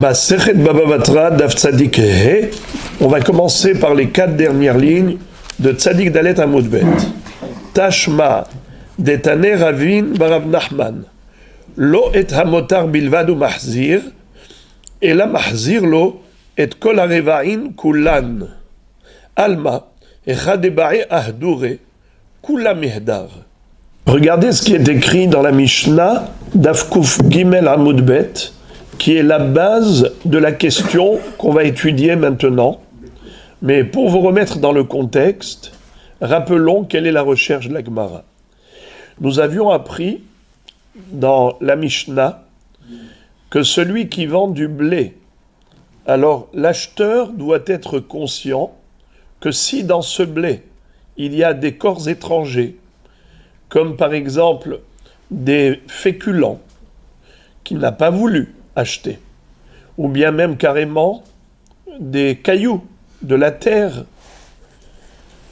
Masechet Baba Batra, Daf Tzadik He. On va commencer par les 4 dernières lignes de Tzadik Dalet Amud Bet. Tashma Detane Ravin Barav Nachman. Lo et hamotar bilvad u mahzir, et la mahzir lo et kol harevain kulan. Alma echadebae ahdure kula mihdar. Regardez ce qui est écrit dans la Mishnah Daf Kuf Gimel Amud Bet, qui est la base de la question qu'on va étudier maintenant. Mais pour vous remettre dans le contexte, rappelons quelle est la recherche de la Gemara. Nous avions appris dans la Mishnah que celui qui vend du blé, alors l'acheteur doit être conscient que si dans ce blé, il y a des corps étrangers, comme par exemple des féculents qu'il n'a pas voulu acheter, ou bien même carrément des cailloux, de la terre.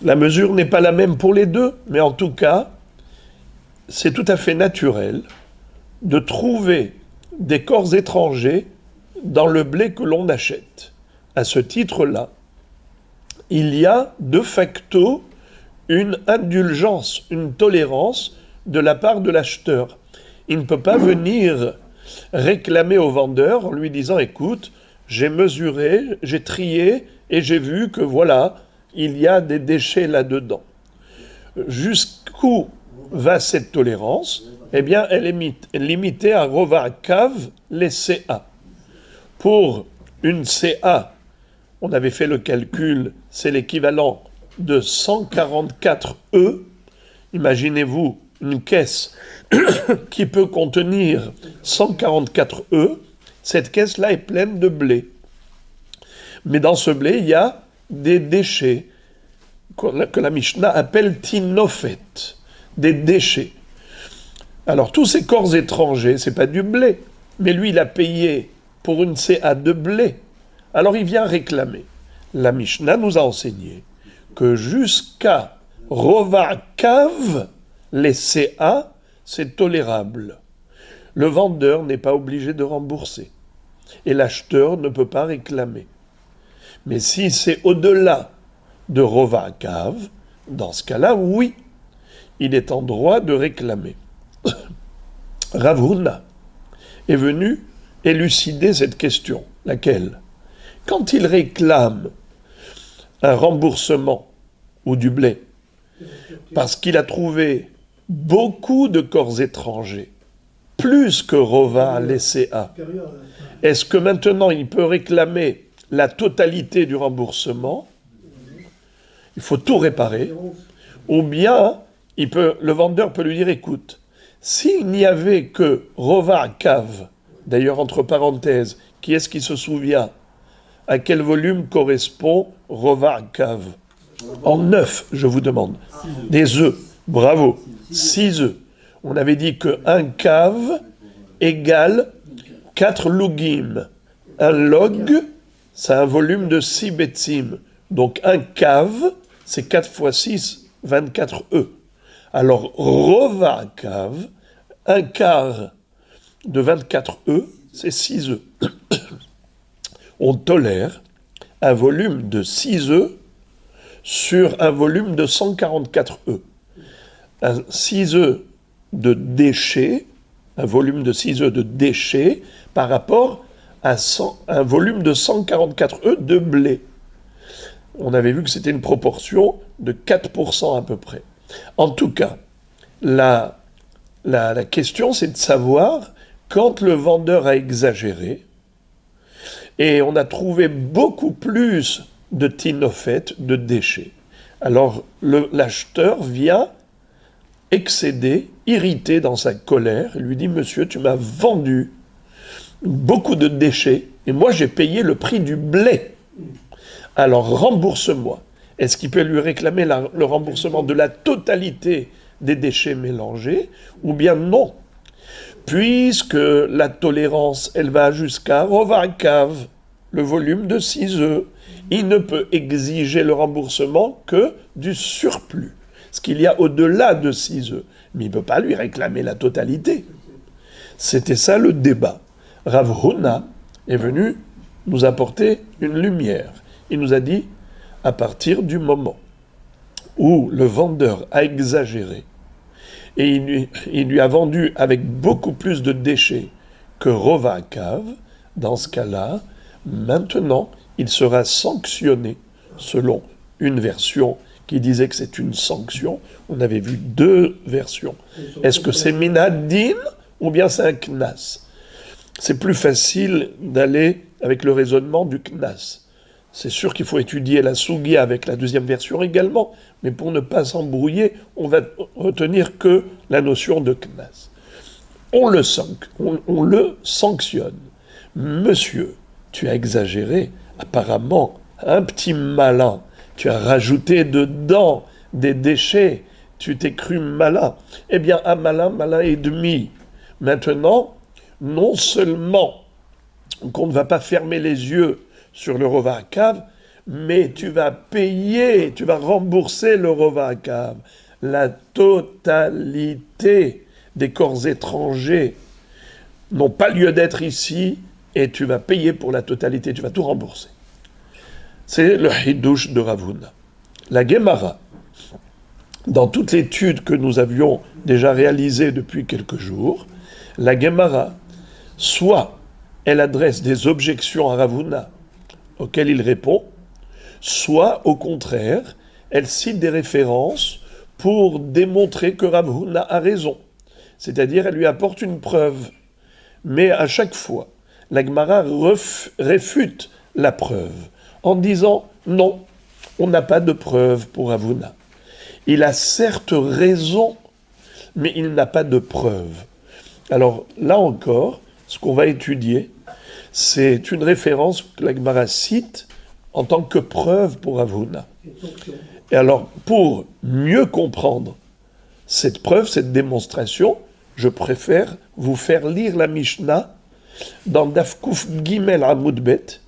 La mesure n'est pas la même pour les deux, mais en tout cas, c'est tout à fait naturel de trouver des corps étrangers dans le blé que l'on achète. À ce titre-là, il y a de facto une indulgence, une tolérance de la part de l'acheteur. Il ne peut pas venir réclamer au vendeur en lui disant « Écoute, j'ai mesuré, j'ai trié et j'ai vu que voilà, il y a des déchets là-dedans. » Jusqu'où va cette tolérance? Eh bien, elle est limitée à Rovakav, les CA. Pour une CA, on avait fait le calcul, c'est l'équivalent de 144 E. Imaginez-vous une caisse qui peut contenir 144 E. Cette caisse-là est pleine de blé. Mais dans ce blé, il y a des déchets que la Mishnah appelle tinofet, des déchets. Alors, tous ces corps étrangers, c'est pas du blé, mais lui, il a payé pour une CA de blé. Alors, il vient réclamer. La Mishnah nous a enseigné que jusqu'à Rovakav, les CA, c'est tolérable. Le vendeur n'est pas obligé de rembourser. Et l'acheteur ne peut pas réclamer. Mais si c'est au-delà de Rovakav, dans ce cas-là, oui, il est en droit de réclamer. Rav Huna est venu élucider cette question. Laquelle? Quand il réclame un remboursement ou du blé, parce qu'il a trouvé beaucoup de corps étrangers, plus que Rova les CA, est-ce que maintenant il peut réclamer la totalité du remboursement? Il faut tout réparer. Ou bien, le vendeur peut lui dire, écoute, s'il n'y avait que Rova Kav, d'ailleurs entre parenthèses, qui est-ce qui se souvient à quel volume correspond Rova Kav? En 9, je vous demande. Des œufs, bravo, 6 œufs. On avait dit que un cave égale 4 lugim. Un log, c'est un volume de 6 betsim. Donc un cave, c'est 4 fois 6, 24 œufs. Alors, Rova cave, un quart de 24 œufs, c'est 6 œufs. On tolère un volume de 6 œufs sur un volume de 144 œufs. 6 œufs de déchets, un volume de 6 œufs de déchets par rapport à un volume de 144 œufs de blé. On avait vu que c'était une proportion de 4% à peu près. En tout cas, la question, c'est de savoir quand le vendeur a exagéré, et on a trouvé beaucoup plus de tinofet, de déchets. Alors, l'acheteur vient excédé, irrité dans sa colère, il lui dit « Monsieur, tu m'as vendu beaucoup de déchets, et moi j'ai payé le prix du blé. Alors rembourse-moi. » Est-ce qu'il peut lui réclamer le remboursement de la totalité des déchets mélangés, ou bien non? Puisque la tolérance, elle va jusqu'à Rovakav, le volume de 6 œufs, il ne peut exiger le remboursement que du surplus, ce qu'il y a au-delà de 6 œufs. Mais il ne peut pas lui réclamer la totalité. C'était ça le débat. Rav Huna est venu nous apporter une lumière. Il nous a dit, à partir du moment où le vendeur a exagéré et il lui a vendu avec beaucoup plus de déchets que Rova Akav, dans ce cas-là, maintenant, il sera sanctionné selon une version qui disait que c'est une sanction. On avait vu deux versions. Est-ce que c'est Minadin ou bien c'est un Knas? C'est plus facile d'aller avec le raisonnement du Knas. C'est sûr qu'il faut étudier la Sugia avec la deuxième version également, mais pour ne pas s'embrouiller, on va retenir que la notion de Knas. On le sanctionne. Monsieur, tu as exagéré, apparemment, un petit malin. Tu as rajouté dedans des déchets, tu t'es cru malin. Eh bien, un malin, malin et demi. Maintenant, non seulement qu'on ne va pas fermer les yeux sur le Rova Akav, mais tu vas payer, tu vas rembourser le Rova Akav, la totalité des corps étrangers n'ont pas lieu d'être ici, et tu vas payer pour la totalité, tu vas tout rembourser. C'est le Hiddush de Rav Huna. La Gemara, dans toute l'étude que nous avions déjà réalisée depuis quelques jours, la Gemara, soit elle adresse des objections à Rav Huna auxquelles il répond, soit au contraire, elle cite des références pour démontrer que Rav Huna a raison. C'est-à-dire, elle lui apporte une preuve. Mais à chaque fois, la Gemara réfute la preuve en disant non, on n'a pas de preuve pour Rav Huna. Il a certes raison, mais il n'a pas de preuve. Alors là encore, ce qu'on va étudier, c'est une référence que la Gemara cite en tant que preuve pour Rav Huna. Et alors, pour mieux comprendre cette preuve, cette démonstration, je préfère vous faire lire la Mishnah dans Daf Kuf Gimel Amud Bet,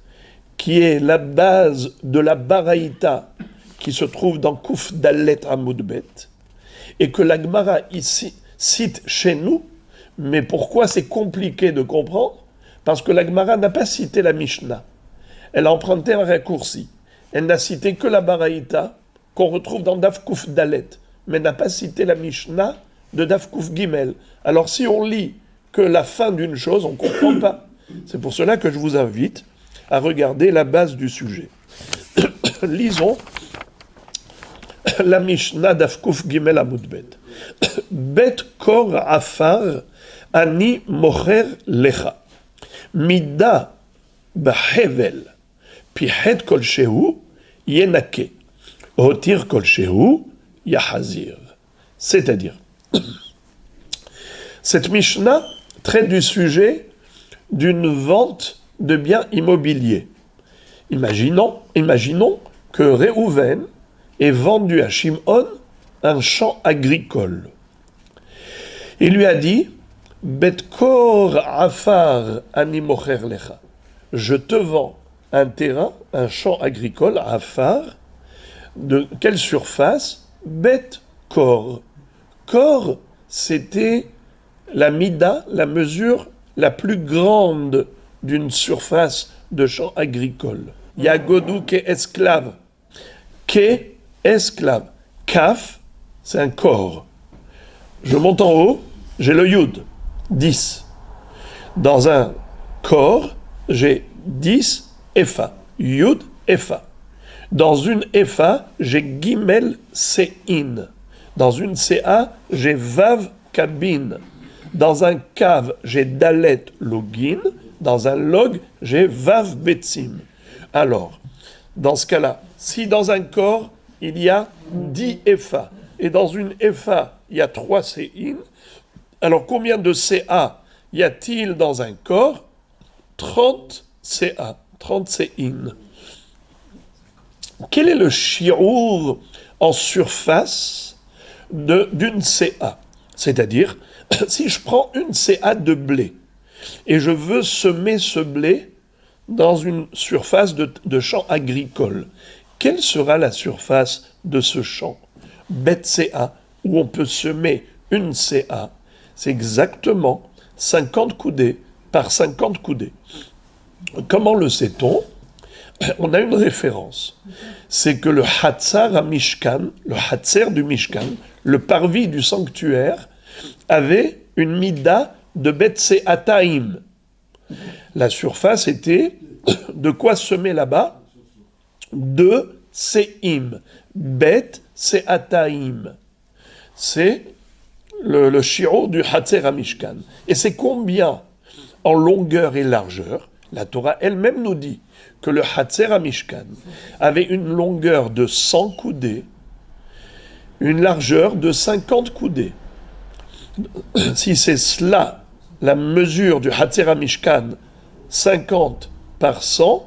qui est la base de la Baraïta qui se trouve dans Kuf Dalet Amud Bet, et que la Gemara ici cite chez nous. Mais pourquoi c'est compliqué de comprendre? Parce que la Gemara n'a pas cité la Mishnah. Elle a emprunté un raccourci. Elle n'a cité que la Baraïta qu'on retrouve dans Daf Kuf Dalet, mais n'a pas cité la Mishnah de Daf Kuf Gimel. Alors si on lit que la fin d'une chose, on ne comprend pas. C'est pour cela que je vous invite à regarder la base du sujet. Lisons la Mishnah Daf Kuf Gimel Amud Bet. Bet kor afar ani mocher lecha. Mida bahevel pihet kol shehu yenake. Hotir kol shehu yahazir. C'est-à-dire, cette Mishnah traite du sujet d'une vente de biens immobiliers. Imaginons que Réhouven ait vendu à Shimon un champ agricole. Il lui a dit « Betkor afar ani mocher lecha » je te vends un terrain, un champ agricole, afar, de quelle surface? Bet kor. Kor, c'était la mida, la mesure la plus grande d'une surface de champ agricole. Yagodou ke esclave. Ke esclave. Kaf, c'est un corps. Je monte en haut, j'ai le yud, 10. Dans un corps, j'ai 10 efa. Yud, efa. Dans une efa, j'ai gimel sein. Dans une CA, j'ai vav kabin. Dans un kav, j'ai dalet login. Dans un log, j'ai vav betsim. Alors, dans ce cas-là, si dans un corps, il y a 10 efa, et dans une efa, il y a 3 sein, alors combien de CA y a-t-il dans un corps? 30 CA, 30 sein. Quel est le shi'ur en surface d'une CA? C'est-à-dire, si je prends une CA de blé et je veux semer ce blé dans une surface de champ agricole, quelle sera la surface de ce champ? Bet CA, où on peut semer une CA, c'est exactement 50 coudées par 50 coudées. Comment le sait-on? On a une référence. C'est que le Hatzar à Mishkan, le Hatzer du Mishkan, le parvis du sanctuaire, avait une mida de Bet Se'ataim. La surface était de quoi semer là-bas? De Se'im. Bet Se'ataim. C'est le shiro du Hatzer à Mishkan. Et c'est combien en longueur et largeur? La Torah elle-même nous dit que le Hatzer à Mishkan avait une longueur de 100 coudées, une largeur de 50 coudées. Si c'est cela, la mesure du Hatzer à Mishkan, 50 par 100,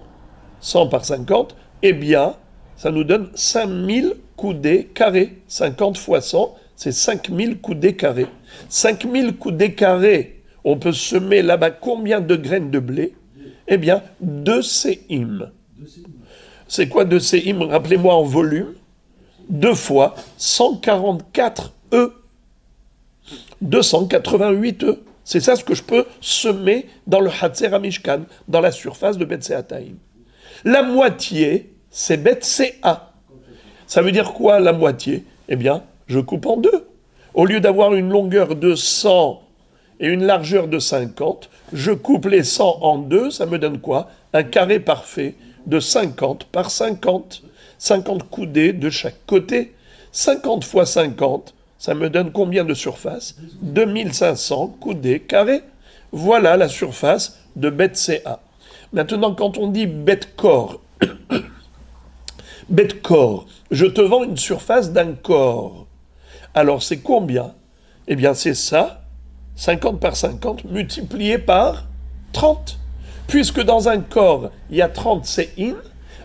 100 par 50, eh bien, ça nous donne 5000 coudées carrés. 50 fois 100, c'est 5000 coudées carrés. 5000 coudées carrés, on peut semer là-bas combien de graines de blé? Eh bien, 2 séim. C'est quoi 2 séim? Rappelez-moi en volume. 2 fois 144 œufs. 288 œufs. C'est ça ce que je peux semer dans le Hatzer à Mishkan, dans la surface de Bet Se'ataim. La moitié, c'est Bet Se'a. Ça veut dire quoi la moitié? Eh bien, je coupe en deux. Au lieu d'avoir une longueur de 100 et une largeur de 50, je coupe les 100 en deux, ça me donne quoi? Un carré parfait de 50 par 50. 50 coudées de chaque côté. 50 fois 50, ça me donne combien de surface? 2500 coudées carrés. Voilà la surface de Bet Se'a. Maintenant, quand on dit Bet Kor, Bet Kor, je te vends une surface d'un corps. Alors, c'est combien? Eh bien, c'est ça, 50 par 50, multiplié par 30. Puisque dans un corps, il y a 30 sé'in,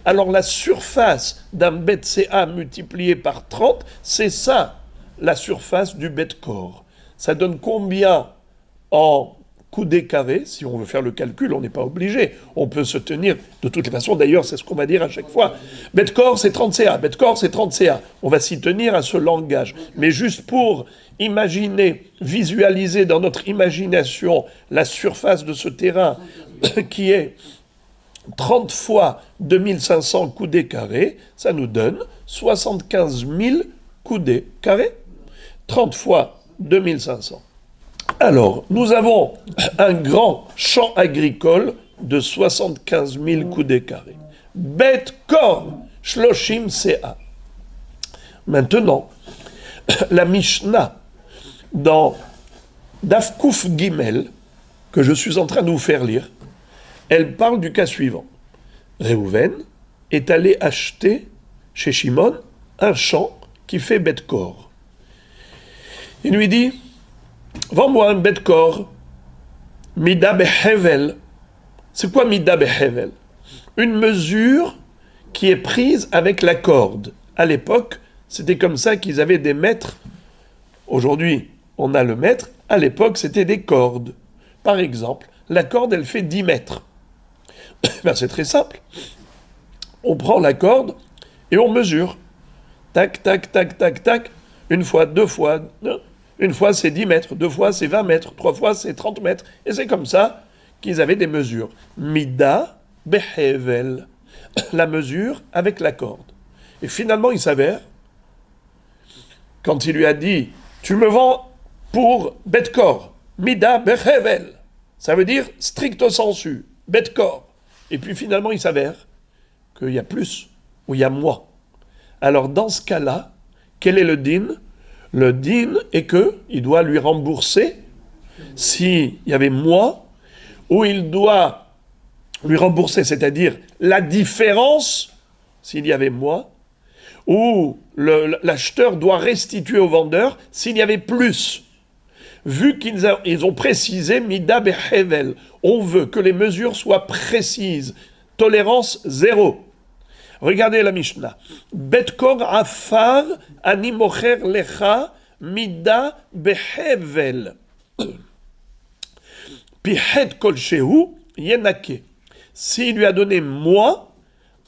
alors la surface d'un Bet Se'a multiplié par 30, c'est ça, la surface du Bet Kor. Ça donne combien en coudées carrées? Si on veut faire le calcul, on n'est pas obligé. On peut se tenir, de toutes les façons, d'ailleurs, c'est ce qu'on va dire à chaque fois. Bet Kor, c'est 30 CA. Bet Kor, c'est 30 CA. On va s'y tenir à ce langage. Mais juste pour imaginer, visualiser dans notre imagination la surface de ce terrain qui est 30 fois 2500 coudées carrées, ça nous donne 75 000 coudées carrées. 30 fois 2500. Alors, nous avons un grand champ agricole de 75 000 coudées carrés. Bet Kor, Shloshim Sea. Maintenant, la Mishnah, dans Daf Kuf Gimel, que je suis en train de vous faire lire, elle parle du cas suivant. Réhouven est allé acheter chez Shimon un champ qui fait Bet Kor. Il lui dit, vends-moi un Bet Kor, Mida Behevel. C'est quoi Mida Behevel? Une mesure qui est prise avec la corde. À l'époque, c'était comme ça qu'ils avaient des mètres. Aujourd'hui, on a le mètre. À l'époque, c'était des cordes. Par exemple, la corde, elle fait 10 mètres. Ben, c'est très simple. On prend la corde et on mesure. Tac, tac, tac, tac, tac. Une fois, deux fois. Une fois, c'est 10 mètres. Deux fois, c'est 20 mètres. Trois fois, c'est 30 mètres. Et c'est comme ça qu'ils avaient des mesures. Mida behevel. La mesure avec la corde. Et finalement, il s'avère, quand il lui a dit, tu me vends pour Bet Kor, Mida behevel. Ça veut dire stricto sensu, Bet Kor. Et puis finalement, il s'avère qu'il y a plus, ou il y a moins. Alors dans ce cas-là, quel est le din? Le din est qu'il doit lui rembourser s'il y avait moins, ou il doit lui rembourser, c'est-à-dire la différence s'il y avait moins, ou l'acheteur doit restituer au vendeur s'il y avait plus. Vu qu'ils ont précisé Mida Behevel, on veut que les mesures soient précises. Tolérance zéro. Regardez la Mishnah. Bet Kor afar ani mocher lecha Mida Behevel. Pihet kol shehu yenake. S'il lui a donné moins,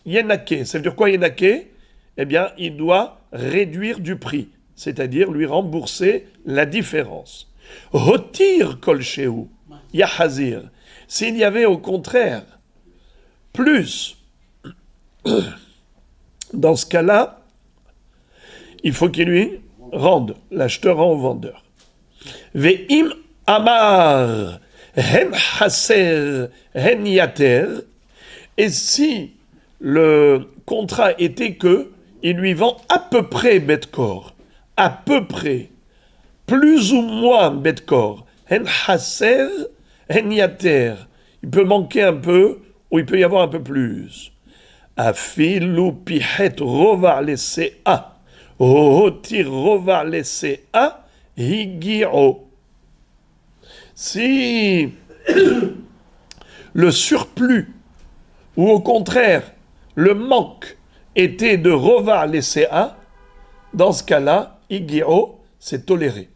yenake. Ça veut dire quoi yenake? Eh bien, il doit réduire du prix, c'est-à-dire lui rembourser la différence. Hotir kol shehu yahazir. S'il y avait au contraire plus, dans ce cas-là, il faut qu'il lui rende, l'acheteur rend au vendeur. Ve'im amar hen haser hen yater, et si le contrat était que il lui vend à peu près bet-kor, à peu près, plus ou moins bet-kor, hen haser hen yater, il peut manquer un peu ou il peut y avoir un peu plus. Afilu pihet rovar lesea, hotir rovar lesea, higiro. Si le surplus, ou au contraire, le manque était de rovar lesea, dans ce cas-là, higiro, c'est toléré.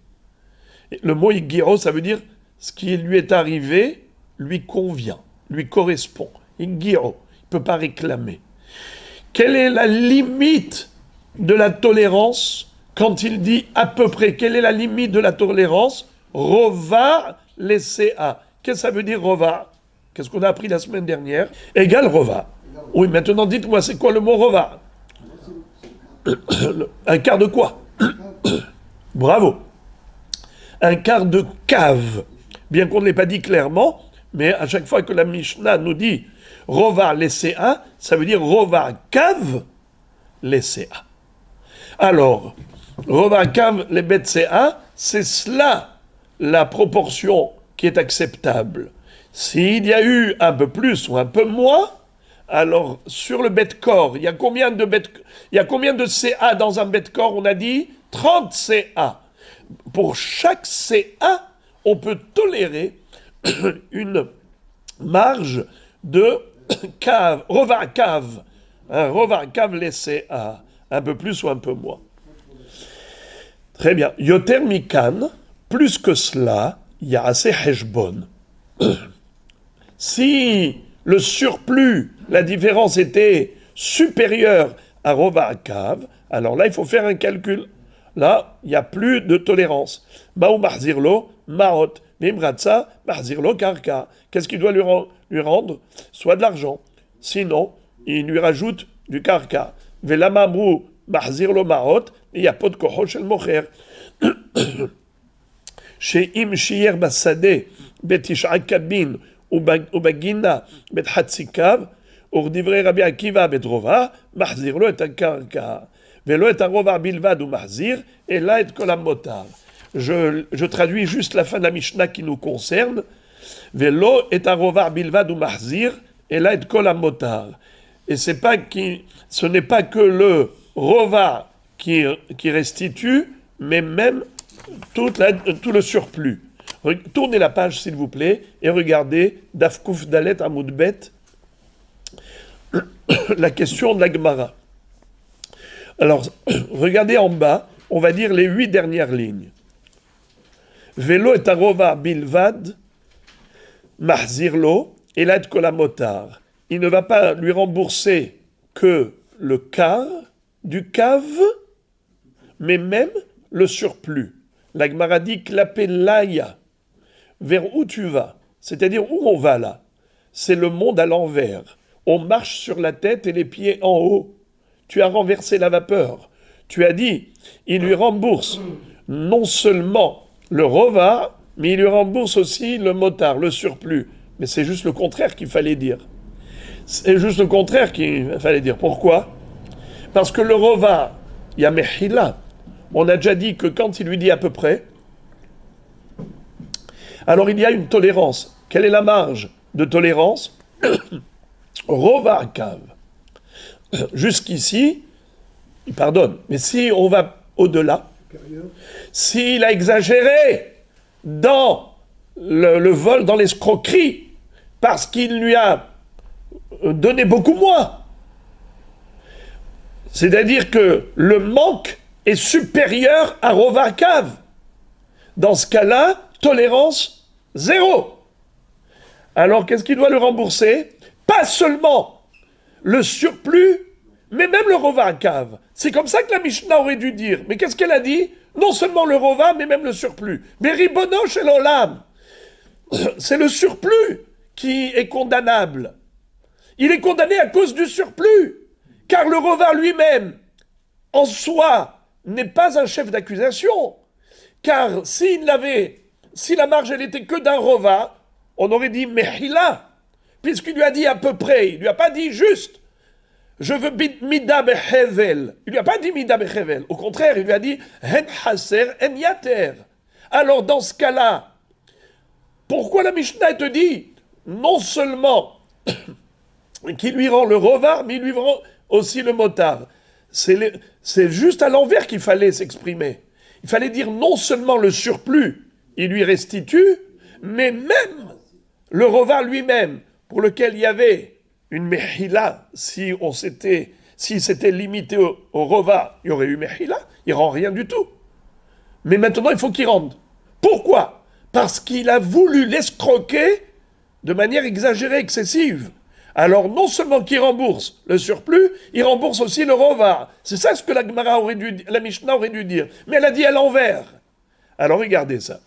Le mot higiro, ça veut dire ce qui lui est arrivé lui convient, lui correspond. Higiro, il ne peut pas réclamer. Quelle est la limite de la tolérance quand il dit à peu près? Quelle est la limite de la tolérance? Rovar lesea. Qu'est-ce que ça veut dire rovar? Qu'est-ce qu'on a appris la semaine dernière? Égal rovar. Oui, maintenant dites-moi, c'est quoi le mot rovar? Un quart de quoi? Bravo. Un quart de cave. Bien qu'on ne l'ait pas dit clairement, mais à chaque fois que la Mishnah nous dit rovar lesea, ça veut dire rovar cave lesea. Alors, rovar cave les betsea, c'est cela la proportion qui est acceptable. S'il y a eu un peu plus ou un peu moins, alors sur le bet-corps, il y a combien de CA dans un bet-corps? On a dit 30 CA. Pour chaque CA, on peut tolérer une marge de cave, rovar cave les CA, un peu plus ou un peu moins. Très bien. Yoter mikan, plus que cela, il y a assez heshbon. Si le surplus, la différence était supérieure à rovar cave, alors là, il faut faire un calcul. Là, il n'y a plus de tolérance. Maou mahzirlo, maot, nimratsa, mahzirlo, karka. Qu'est-ce qu'il doit lui rendre? Soit de l'argent. Sinon, il lui rajoute du karka. Velamamru, mahzirlo, maot, il n'y a pas de koho shel mocher. Chez im shiyer basade, betish'a kabin, ובגינה בית חצי קו, וכדברי רבי עקיבא בית רובע, מחזיר לו את הקרקע, ולא את הרובע בלבד הוא מחזיר, אלא את כל המותר. Je traduis juste la fin de la Mishnah qui nous concerne, ולא את הרובע בלבד הוא מחזיר, אלא את כל המותר. Et ce n'est pas que le rova qui restitue, mais même tout le surplus. Tournez la page, s'il vous plaît, et regardez Dafkouf Dalet Amoudbet, la question de la Gemara. Alors, regardez en bas, on va dire les 8 dernières lignes. Velo et arova bilvad, mahzirlo, et l'aide kolamotar. Il ne va pas lui rembourser que le quart du cave, mais même le surplus. La Gemara dit klapelaya. Vers où tu vas? C'est-à-dire où on va là? C'est le monde à l'envers. On marche sur la tête et les pieds en haut. Tu as renversé la vapeur. Tu as dit, il lui rembourse non seulement le rova, mais il lui rembourse aussi le motard, le surplus. Mais c'est juste le contraire qu'il fallait dire. C'est juste le contraire qu'il fallait dire. Pourquoi? Parce que le rova, il y a mehila. On a déjà dit que quand il lui dit à peu près, alors il y a une tolérance. Quelle est la marge de tolérance? Rovar cave. Jusqu'ici, il pardonne. Mais si on va au-delà, s'il a exagéré dans le vol, dans l'escroquerie, parce qu'il lui a donné beaucoup moins, c'est-à-dire que le manque est supérieur à rovar cave. Dans ce cas-là, tolérance, 0. Alors, qu'est-ce qu'il doit le rembourser? Pas seulement le surplus, mais même le rovar cave. C'est comme ça que la Mishnah aurait dû dire. Mais qu'est-ce qu'elle a dit? Non seulement le rova, mais même le surplus. Mais ribono shel olam, c'est le surplus qui est condamnable. Il est condamné à cause du surplus, car le rova lui-même, en soi, n'est pas un chef d'accusation. Car si la marge elle était que d'un rova, on aurait dit mehila, puisqu'il lui a dit à peu près, il lui a pas dit juste, je veux mida behevel. Il lui a pas dit mida behevel. Au contraire, il lui a dit hen haser en yater. Alors dans ce cas-là, pourquoi la Mishnah te dit non seulement qu'il lui rend le rova, mais il lui rend aussi le motard. C'est juste à l'envers qu'il fallait s'exprimer. Il fallait dire non seulement le surplus, il lui restitue, mais même le rova lui-même, pour lequel il y avait une mehila, si c'était limité au rova, il y aurait eu mehila, il rend rien du tout. Mais maintenant, il faut qu'il rende. Pourquoi ? Parce qu'il a voulu l'escroquer de manière exagérée, excessive. Alors, non seulement qu'il rembourse le surplus, il rembourse aussi le rova. C'est ça ce que la Mishnah aurait dû dire. Mais elle a dit à l'envers. Alors, regardez ça.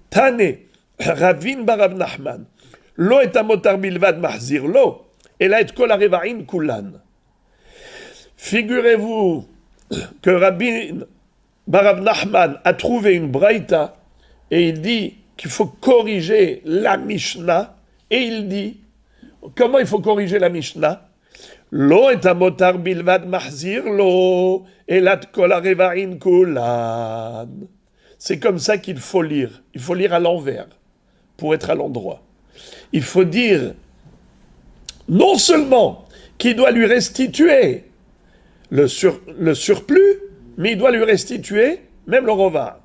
Tane, Ravin Barav Nachman, Lo et amotar bilvad mahzir lo, et la et kol arevaim kulan. Figurez-vous que Rabbi Barav Nachman a trouvé une braïta et il dit qu'il faut corriger la Mishnah. Et il dit, comment il faut corriger la Mishnah? Lo et amotar bilvad mahzir lo, et la et kol arevaim kulan. C'est comme ça qu'il faut lire. Il faut lire à l'envers pour être à l'endroit. Il faut dire non seulement qu'il doit lui restituer le surplus, mais il doit lui restituer même le rova.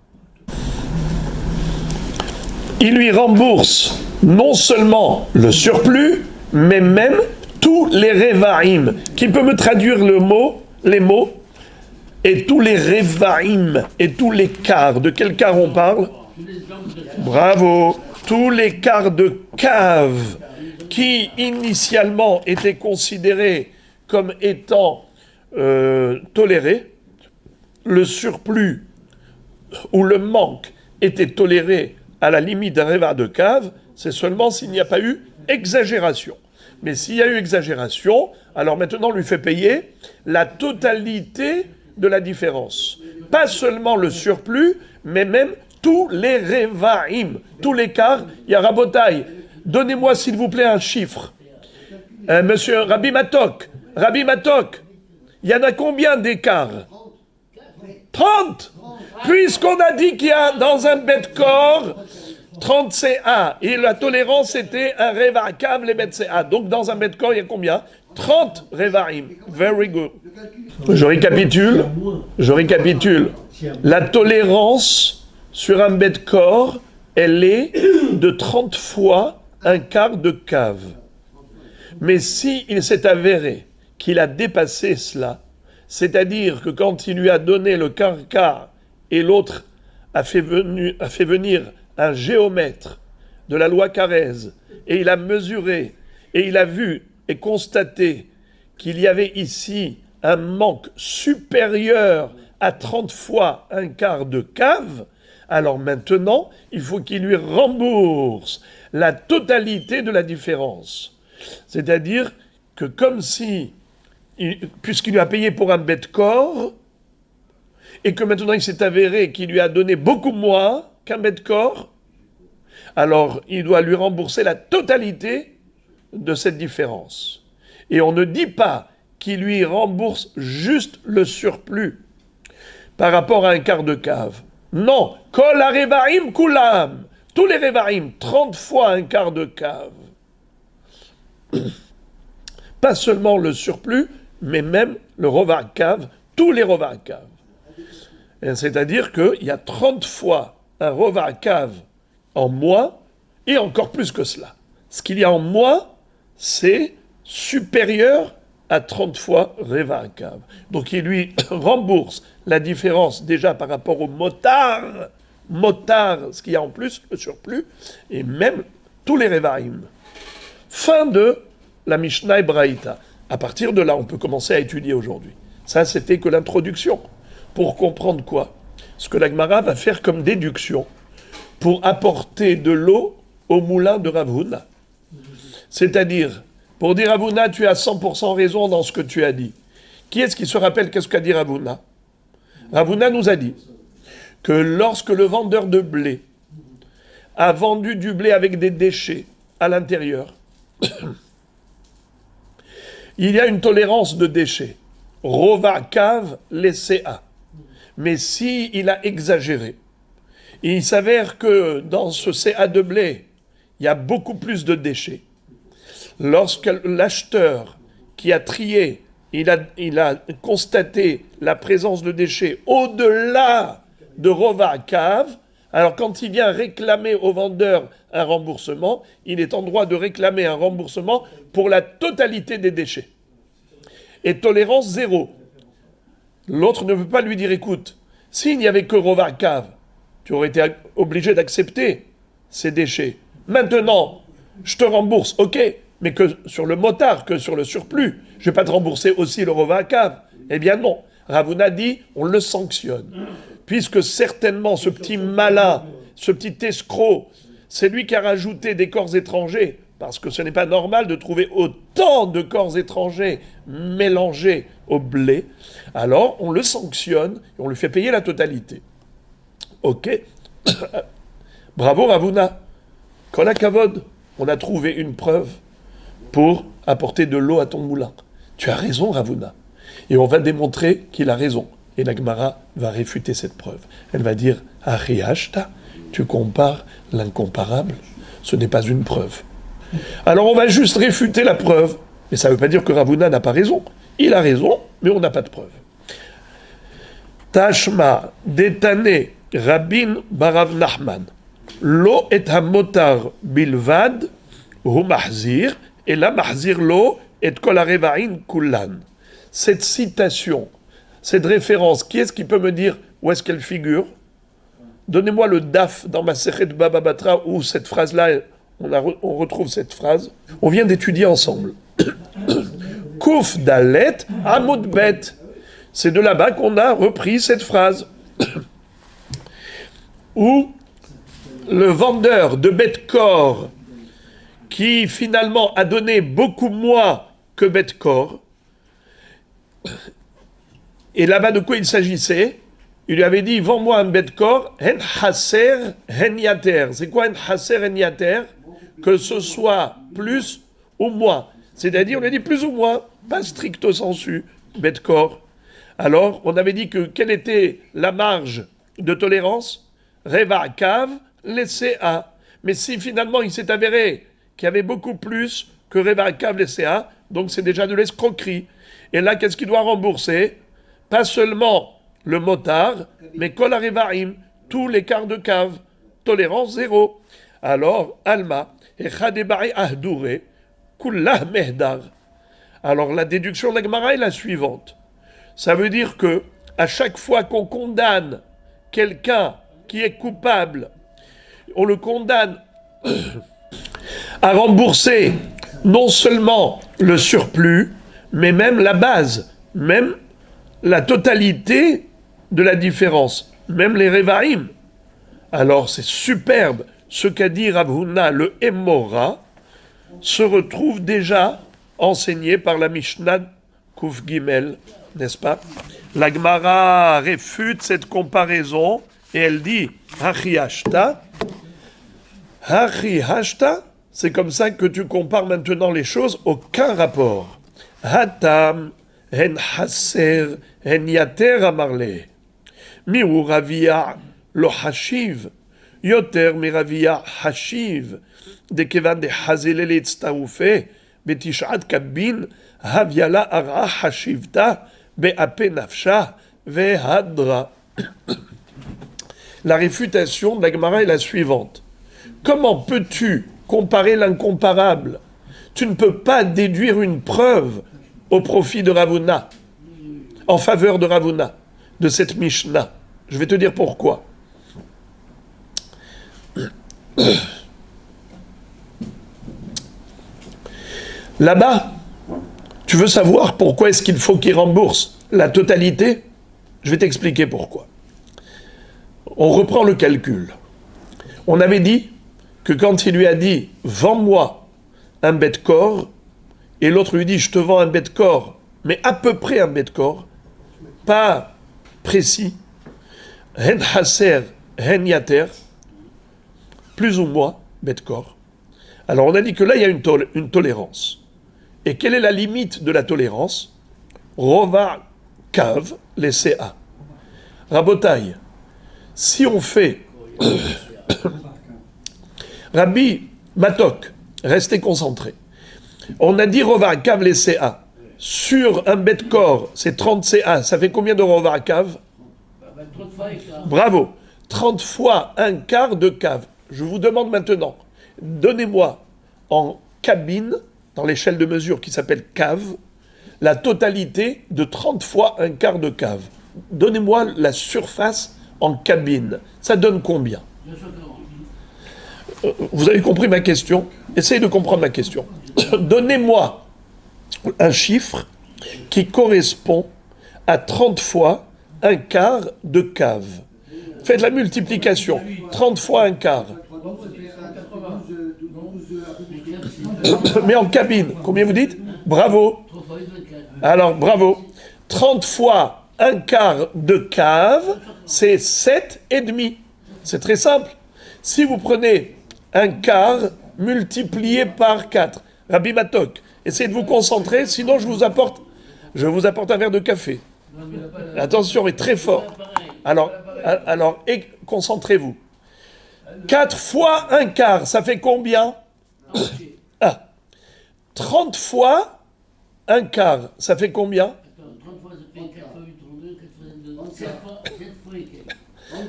Il lui rembourse non seulement le surplus, mais même tous les revaim. Qui peut me traduire les mots et tous les revaim et tous les quarts. De quel quart on parle? Bravo. Tous les quarts de cave qui initialement étaient considérés comme étant tolérés, le surplus ou le manque était toléré à la limite d'un reva de cave, c'est seulement s'il n'y a pas eu exagération. Mais s'il y a eu exagération, alors maintenant on lui fait payer la totalité de la différence. Pas seulement le surplus, mais même tous les revaim, tous les quarts. Il y a Rabotai. Donnez-moi s'il vous plaît un chiffre. Monsieur Rabbi Matok, il y en a combien d'écarts? 30. Puisqu'on a dit qu'il y a dans un bête corps 30 CA, et la tolérance était un reva cave les bêtes CA. Donc dans un bête corps, il y a combien? 30 revaim. Very good. Je récapitule. La tolérance sur un bête corps, elle est de 30 fois un quart de cave. Mais si il s'est avéré qu'il a dépassé cela, c'est-à-dire que quand il lui a donné le quart et l'autre a fait venir un géomètre de la loi Carrez, et il a mesuré, et il a vu et constaté qu'il y avait ici un manque supérieur à 30 fois un quart de cave, alors maintenant, il faut qu'il lui rembourse la totalité de la différence. C'est-à-dire que comme si, puisqu'il lui a payé pour un bête corps, et que maintenant il s'est avéré qu'il lui a donné beaucoup moins qu'un bête corps, alors il doit lui rembourser la totalité de cette différence. Et on ne dit pas qu'il lui rembourse juste le surplus par rapport à un quart de cave. Non, kol arevaim kulam, tous les revaim, 30 fois un quart de cave. Pas seulement le surplus, mais même le rova cave, tous les rova cave. C'est-à-dire qu'il y a 30 fois un rova cave en moins, et encore plus que cela. Ce qu'il y a en moins, c'est supérieur à 30 fois reva cave. Donc il lui rembourse la différence déjà par rapport au motard, ce qu'il y a en plus, le surplus, et même tous les revaim. Fin de la Mishnah Braïta. À partir de là, on peut commencer à étudier aujourd'hui. Ça, c'était que l'introduction. Pour comprendre quoi? Ce que la Gemara va faire comme déduction pour apporter de l'eau au moulin de Rav Huna. C'est-à-dire, pour dire Ravuna, tu as 100% raison dans ce que tu as dit. Qui est-ce qui se rappelle qu'est-ce qu'a dit Ravuna? Ravuna nous a dit que lorsque le vendeur de blé a vendu du blé avec des déchets à l'intérieur, il y a une tolérance de déchets. Rova cave les CA. Mais si il a exagéré, il s'avère que dans ce CA de blé, il y a beaucoup plus de déchets. Lorsque l'acheteur qui a trié, il a constaté la présence de déchets au-delà de Rova cave, alors quand il vient réclamer au vendeur un remboursement, il est en droit de réclamer un remboursement pour la totalité des déchets. Et tolérance zéro. L'autre ne peut pas lui dire, écoute, s'il n'y avait que Rova cave, tu aurais été obligé d'accepter ces déchets. Maintenant, je te rembourse, ok, mais que sur le motard, que sur le surplus, je ne vais pas te rembourser aussi le Rova cave. Eh bien non. Ravuna dit, on le sanctionne. Puisque certainement ce petit malin, ce petit escroc, c'est lui qui a rajouté des corps étrangers, parce que ce n'est pas normal de trouver autant de corps étrangers mélangés au blé, alors on le sanctionne et on lui fait payer la totalité. Ok. Bravo Ravuna. Kol hakavod, on a trouvé une preuve pour apporter de l'eau à ton moulin. Tu as raison Ravuna. Et on va démontrer qu'il a raison. Et la Gemara va réfuter cette preuve. Elle va dire, Achiyashta, tu compares l'incomparable, ce n'est pas une preuve. Alors on va juste réfuter la preuve, mais ça ne veut pas dire que Ravuna n'a pas raison. Il a raison, mais on n'a pas de preuve. Tashma detane Rabin barav Nachman, lo et hamotar bilvad hu mahzir, et la mahzir lo et kol harevaim kullan. Cette citation, cette référence, qui est-ce qui peut me dire où est-ce qu'elle figure? Donnez-moi le daf dans ma Sechet Baba Batra où cette phrase-là, on retrouve cette phrase. On vient d'étudier ensemble. Kouf dalet amud bet. C'est de là-bas qu'on a repris cette phrase. Où le vendeur de Bet-Kor, qui finalement a donné beaucoup moins que Bet-Kor, et là-bas de quoi il s'agissait? Il lui avait dit, vends-moi un Bet-Kor, hen haser, hen yater. C'est quoi hen haser, hen yater? Que ce soit plus ou moins. C'est-à-dire, on lui a dit plus ou moins, pas stricto sensu, Bet-Kor. Alors, on avait dit que quelle était la marge de tolérance? Reva cave, laissé à. Mais si finalement il s'est avéré qu'il y avait beaucoup plus que Reva cave, laissé à, donc c'est déjà de l'escroquerie. Et là, qu'est-ce qu'il doit rembourser? Pas seulement le motard, mais kol harevaim, tous les quarts de cave. Tolérance zéro. Alors, Alma, echadebari ahdure, kullah mehdar. Alors, la déduction de la Gemara est la suivante. Ça veut dire que, à chaque fois qu'on condamne quelqu'un qui est coupable, on le condamne à rembourser non seulement le surplus, mais même la base, même la totalité de la différence, même les Revaim. Alors c'est superbe, ce qu'a dit Rav Huna, le Emora, se retrouve déjà enseigné par la Mishnah Kuf Gimel, n'est-ce pas? La Gemara réfute cette comparaison et elle dit Hachi Hashta, c'est comme ça que tu compares maintenant les choses, aucun rapport. Hatam, hen haser, hen yater amarle. Miu ravia lo hashiv, yoter mi ravia hashiv, de kevan de hazele letztaufe, betishat kabin, haviala ara hashivta, beape nafsha, vehadra. La réfutation de la Gemara est la suivante. Comment peux-tu comparer l'incomparable? Tu ne peux pas déduire une preuve au profit de Ravuna, en faveur de Ravuna, de cette Mishnah. Je vais te dire pourquoi. Là-bas, tu veux savoir pourquoi est-ce qu'il faut qu'il rembourse la totalité? Je vais t'expliquer pourquoi. On reprend le calcul. On avait dit que quand il lui a dit « Vends-moi un bête corps, et l'autre lui dit, je te vends un bête corps, mais à peu près un bête corps, pas précis, hen haser, hen yater, plus ou moins bête corps. Alors on a dit que là, il y a une tolérance. Et quelle est la limite de la tolérance? Rova kav, les CA. Rabotaille, si on fait Rabbi Matok, restez concentrés. On a dit Rova kav, les CA. Sur un bête corps, c'est 30 CA. Ça fait combien de Rova kav? Bravo. 30 fois un quart de cave. Je vous demande maintenant, donnez-moi en cabine, dans l'échelle de mesure qui s'appelle cave, la totalité de 30 fois un quart de cave. Donnez-moi la surface en cabine. Ça donne combien? Vous avez compris ma question? Essayez de comprendre ma question. Donnez-moi un chiffre qui correspond à 30 fois un quart de cave. Faites la multiplication. 30 fois un quart. Mais en cabine, combien vous dites? Bravo. Alors, bravo. 30 fois un quart de cave, c'est 7,5. C'est très simple. Si vous prenez un quart multiplié par 4, Rabbi Matok, essayez de vous concentrer, sinon je vous apporte un verre de café. Attention, mais très fort. Alors concentrez-vous. 4 fois un quart, ça fait combien? 30 fois un quart, ça fait combien?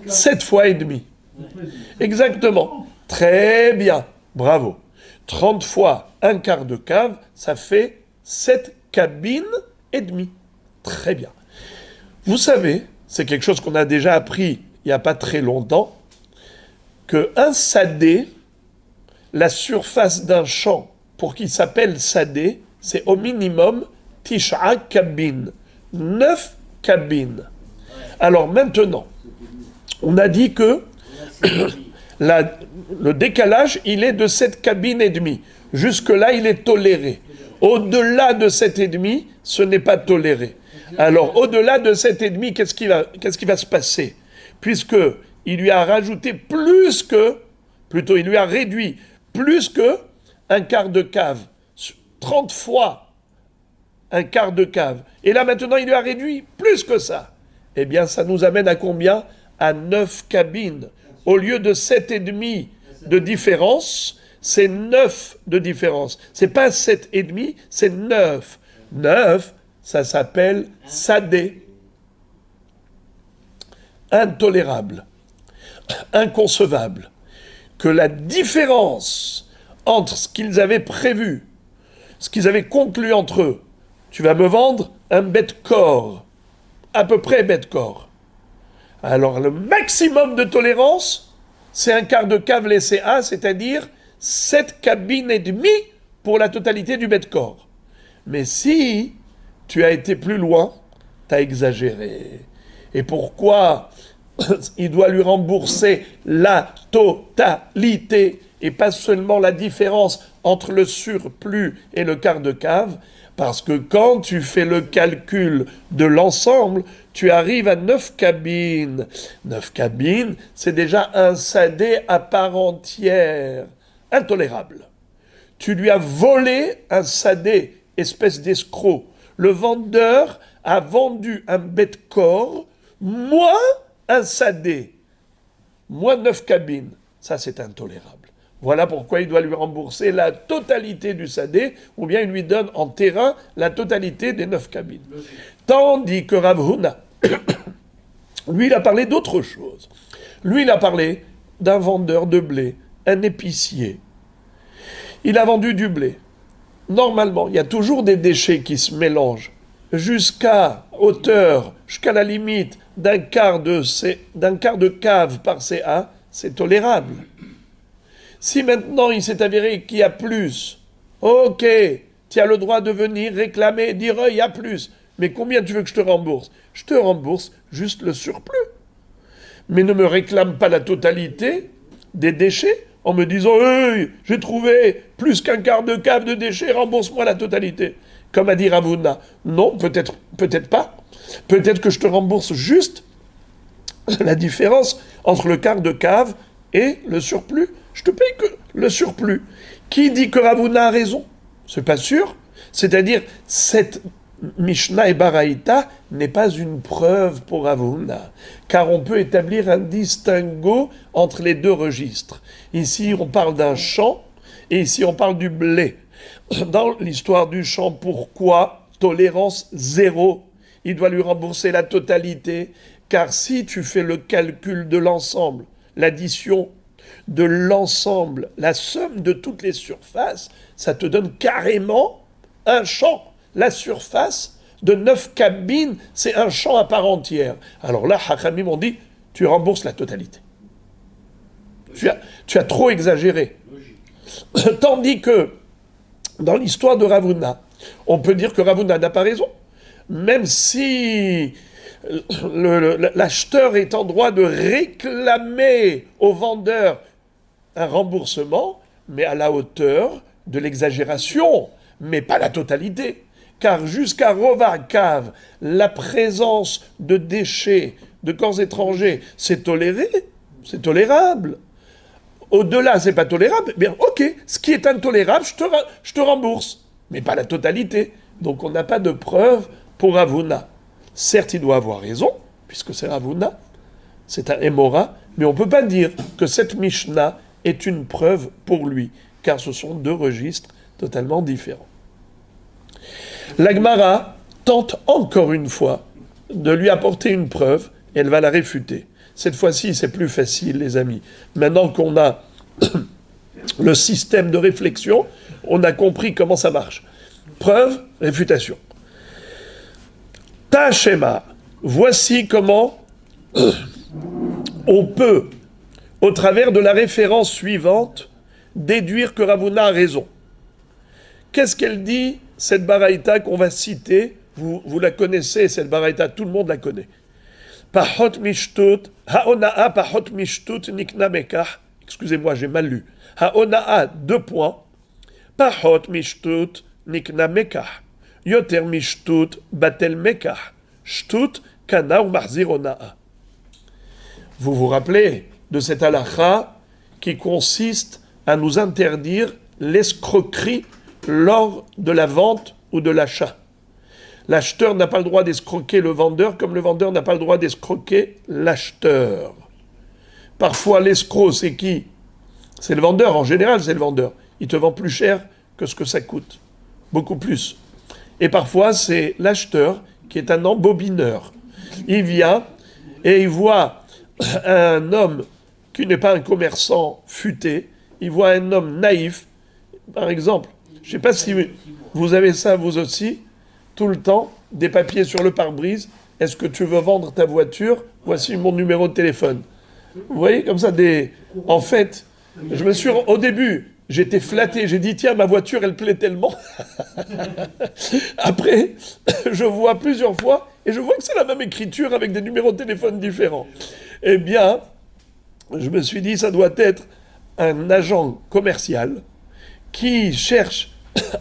7 fois et demi. Exactement. Très bien. Bravo. 30 fois un quart de cave, ça fait 7 cabines et demie. Très bien. Vous savez, c'est quelque chose qu'on a déjà appris il n'y a pas très longtemps, qu'un sadé, la surface d'un champ, pour qu'il s'appelle sadé, c'est au minimum tisha cabines, 9 cabines. Alors maintenant, on a dit que le décalage, il est de 7 cabines et demie. Jusque-là, il est toléré. Au-delà de 7,5, ce n'est pas toléré. Alors, au-delà de 7,5, qu'est-ce qui va se passer? Puisqu'il lui a rajouté il lui a réduit plus que un quart de cave, 30 fois un quart de cave. Et là, maintenant, il lui a réduit plus que ça. Eh bien, ça nous amène à combien? À 9 cabines. Au lieu de 7,5 de différence, c'est 9 de différence. C'est pas 7,5, c'est 9. 9, ça s'appelle sadé. Intolérable. Inconcevable. Que la différence entre ce qu'ils avaient prévu, ce qu'ils avaient conclu entre eux, tu vas me vendre un bête corps, à peu près bête corps. Alors le maximum de tolérance, c'est un quart de cave laissé A, c'est-à-dire 7 cabines et demie pour la totalité du bête corps. Mais si tu as été plus loin, tu as exagéré. Et pourquoi il doit lui rembourser la totalité et pas seulement la différence entre le surplus et le quart de cave? Parce que quand tu fais le calcul de l'ensemble, tu arrives à 9 cabines. 9 cabines, c'est déjà un sadé à part entière. Intolérable. Tu lui as volé un sadé, espèce d'escroc. Le vendeur a vendu un bête corps, moins un sadé, moins 9 cabines. Ça, c'est intolérable. Voilà pourquoi il doit lui rembourser la totalité du sadé, ou bien il lui donne en terrain la totalité des 9 cabines. Tandis que Rav Huna, lui, il a parlé d'autre chose. Lui, il a parlé d'un vendeur de blé, un épicier. Il a vendu du blé. Normalement, il y a toujours des déchets qui se mélangent jusqu'à hauteur, jusqu'à la limite d'un quart de cave par CA, c'est tolérable. Si maintenant il s'est avéré qu'il y a plus, ok, tu as le droit de venir réclamer, dire il y a plus, mais combien tu veux que je te rembourse? Je te rembourse juste le surplus. Mais ne me réclame pas la totalité des déchets. en me disant hey, j'ai trouvé plus qu'un quart de cave de déchets, rembourse-moi la totalité. Comme a dit Ravuna. Non, peut-être pas. Peut-être que je te rembourse juste la différence entre le quart de cave et le surplus. Je te paye que le surplus. Qui dit que Ravuna a raison? C'est pas sûr. C'est-à-dire, cette Mishnah et Baraïta n'est pas une preuve pour Ravuna, car on peut établir un distinguo entre les deux registres. Ici, on parle d'un champ, et ici, on parle du blé. Dans l'histoire du champ, pourquoi tolérance zéro? Il doit lui rembourser la totalité, car si tu fais le calcul de l'ensemble, l'addition de l'ensemble, la somme de toutes les surfaces, ça te donne carrément un champ. La surface de 9 cabines, c'est un champ à part entière. Alors là, Hachamim ont dit, tu rembourses la totalité. Tu as trop exagéré. Tandis que, dans l'histoire de Ravuna, on peut dire que Ravuna n'a pas raison, même si l'acheteur est en droit de réclamer au vendeur un remboursement, mais à la hauteur de l'exagération, mais pas la totalité. Car jusqu'à Rovar Cave, la présence de déchets, de corps étrangers, c'est toléré, c'est tolérable. Au-delà, c'est pas tolérable, bien ok, ce qui est intolérable, je te rembourse, mais pas la totalité. Donc on n'a pas de preuve pour Ravuna. Certes, il doit avoir raison, puisque c'est Ravuna, c'est un Emora, mais on ne peut pas dire que cette Mishnah est une preuve pour lui, car ce sont deux registres totalement différents. La Gemara tente encore une fois de lui apporter une preuve, et elle va la réfuter. Cette fois-ci, c'est plus facile, les amis. Maintenant qu'on a le système de réflexion, on a compris comment ça marche. Preuve, réfutation. Tashema, voici comment on peut, au travers de la référence suivante, déduire que Ravuna a raison. Qu'est-ce qu'elle dit, cette baraïta qu'on va citer? Vous la connaissez, cette baraïta, tout le monde la connaît. Pahot mishtut, haona'a pahot mishtut nikna mekah. Excusez-moi, j'ai mal lu. Haona'a, 2 points. Pahot mishtut nikna mekah. Yoter mishtut batel mekah. Shtut kana ou mahzir ona'a. Vous vous rappelez de cette halakha qui consiste à nous interdire l'escroquerie lors de la vente ou de l'achat. L'acheteur n'a pas le droit d'escroquer le vendeur comme le vendeur n'a pas le droit d'escroquer l'acheteur. Parfois, l'escroc, c'est qui? C'est le vendeur, en général, c'est le vendeur. Il te vend plus cher que ce que ça coûte. Beaucoup plus. Et parfois, c'est l'acheteur qui est un embobineur. Il vient et il voit un homme qui n'est pas un commerçant futé, il voit un homme naïf, par exemple. Je ne sais pas si vous avez ça, vous aussi, tout le temps, des papiers sur le pare-brise. Est-ce que tu veux vendre ta voiture? Voici mon numéro de téléphone. Vous voyez, comme ça, En fait, au début, j'étais flatté. J'ai dit, tiens, ma voiture, elle plaît tellement. Après, je vois plusieurs fois, et je vois que c'est la même écriture avec des numéros de téléphone différents. Eh bien, je me suis dit, ça doit être un agent commercial qui cherche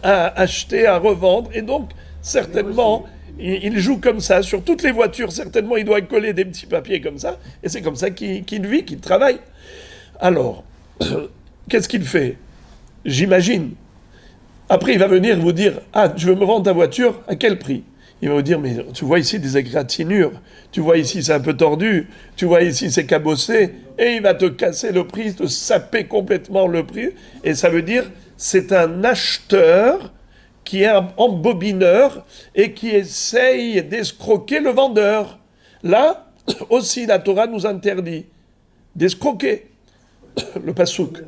à acheter, à revendre, et donc, certainement, il joue comme ça. Sur toutes les voitures, certainement, il doit coller des petits papiers comme ça, et c'est comme ça qu'il vit, qu'il travaille. Alors, qu'est-ce qu'il fait? J'imagine. Après, il va venir vous dire, ah, tu veux me vendre ta voiture? À quel prix? Il va vous dire, mais tu vois ici des égratignures, tu vois ici c'est un peu tordu, tu vois ici c'est cabossé, et il va te casser le prix, te saper complètement le prix, et ça veut dire, c'est un acheteur qui est un embobineur et qui essaye d'escroquer le vendeur. Là, aussi, la Torah nous interdit d'escroquer. Le pasouk.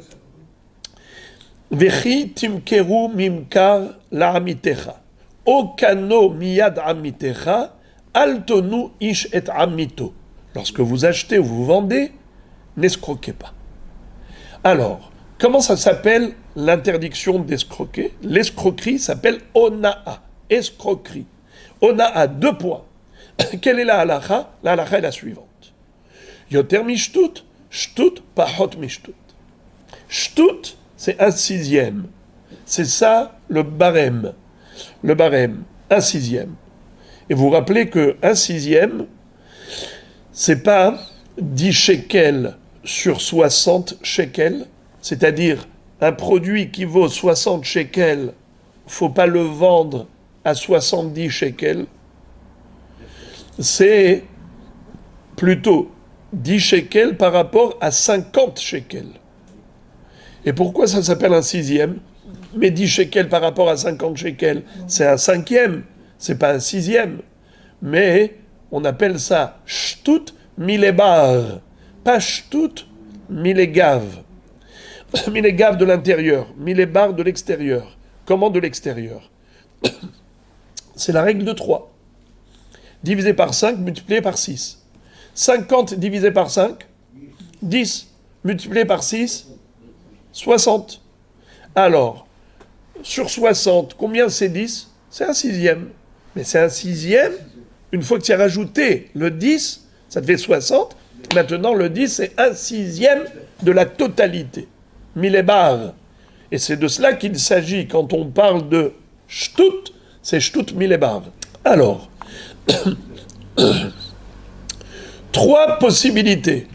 Vechi timkeru mimkar la'amitecha. Okano miyad amitecha, altonu ish et amito. Lorsque vous achetez ou vous vendez, n'escroquez pas. Alors, comment ça s'appelle l'interdiction d'escroquer? L'escroquerie s'appelle ona'a, escroquerie. Ona'a, 2 points. Quelle est la halakha? La halakha est la suivante. Yoter mishtut, shtut pahot mishtut. Shtut, c'est un sixième. C'est ça le barème. Le barème, un sixième. Et vous vous rappelez que un sixième, c'est pas 10 shekels sur 60 shekels, c'est-à-dire un produit qui vaut 60 shekels, faut pas le vendre à 70 shekels. C'est plutôt 10 shekels par rapport à 50 shekels. Et pourquoi ça s'appelle un sixième? Mais 10 shekels par rapport à 50 shekels, c'est un cinquième, c'est pas un sixième. Mais on appelle ça shtut milebar, pas shtut milegav. Milegav de l'intérieur, milebar de l'extérieur. Comment de l'extérieur? C'est la règle de 3. Divisé par 5, multiplié par 6. 50 divisé par 5, 10. Multiplié par 6, 60. Alors, sur 60, combien c'est 10? C'est un sixième. Mais c'est un sixième, une fois que tu as rajouté le 10, ça te fait 60. Maintenant, le 10, c'est un sixième de la totalité. Milebar. Et c'est de cela qu'il s'agit quand on parle de shtut, c'est shtut milebar. Alors, 3 possibilités.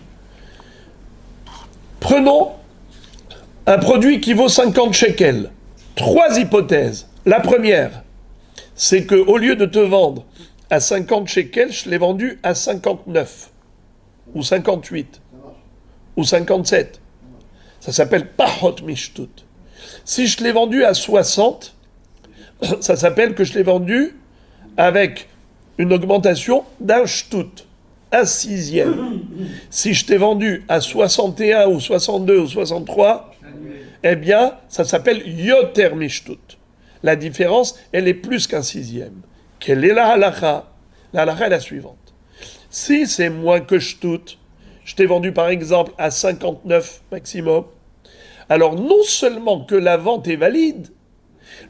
Prenons un produit qui vaut 50 shekels. 3 hypothèses. La première, c'est qu'au lieu de te vendre à 50 shekels, je l'ai vendu à 59, ou 58, ou 57. Ça s'appelle pahot mishtut. Si je l'ai vendu à 60, ça s'appelle que je l'ai vendu avec une augmentation d'un shtut, un sixième. Si je t'ai vendu à 61 ou 62 ou 63, eh bien, ça s'appelle yoter mishtut. La différence, elle est plus qu'un sixième. Quelle est la halakha? La halakha est la suivante. Si c'est moins que shtut, je t'ai vendu par exemple à 59 maximum, alors non seulement que la vente est valide,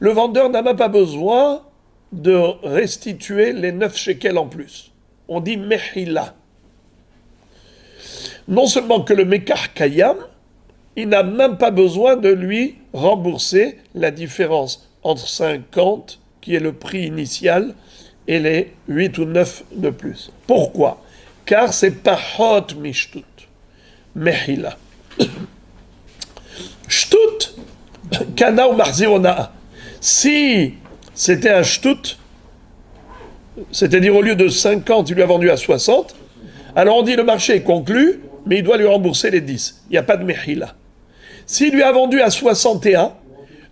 le vendeur n'a même pas besoin de restituer les 9 shekels en plus. On dit mehila. Non seulement que le mekar kayam, il n'a même pas besoin de lui rembourser la différence entre 50, qui est le prix initial, et les 8 ou 9 de plus. Pourquoi? Car c'est pahot mishtut. Mehila. Shtut, kana ou marzirona. Si c'était un shtut, c'est-à-dire au lieu de 50, il lui a vendu à 60, alors on dit le marché est conclu, mais il doit lui rembourser les 10. Il n'y a pas de mehila. S'il lui a vendu à 61,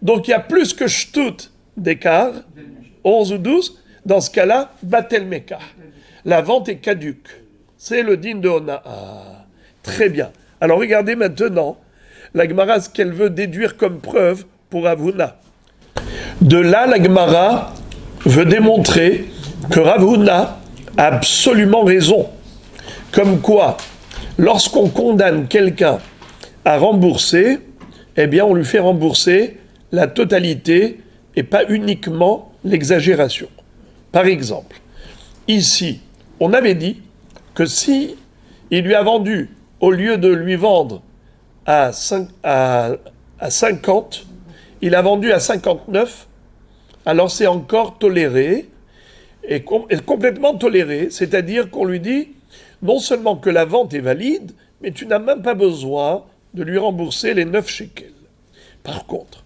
donc il y a plus que shtut d'écart, 11 ou 12, dans ce cas-là, batel mekah. La vente est caduque. C'est le din de Hona'a. Très bien. Alors regardez maintenant la Gemara, ce qu'elle veut déduire comme preuve pour Rav Huna. De là, la Gemara veut démontrer que Rav Huna a absolument raison. Comme quoi, lorsqu'on condamne quelqu'un à rembourser, eh bien on lui fait rembourser la totalité et pas uniquement l'exagération. Par exemple, ici, on avait dit que si il lui a vendu, au lieu de lui vendre à 50, il a vendu à 59, alors c'est encore toléré, et complètement toléré, c'est-à-dire qu'on lui dit non seulement que la vente est valide, mais tu n'as même pas besoin de lui rembourser les 9 shekels. Par contre,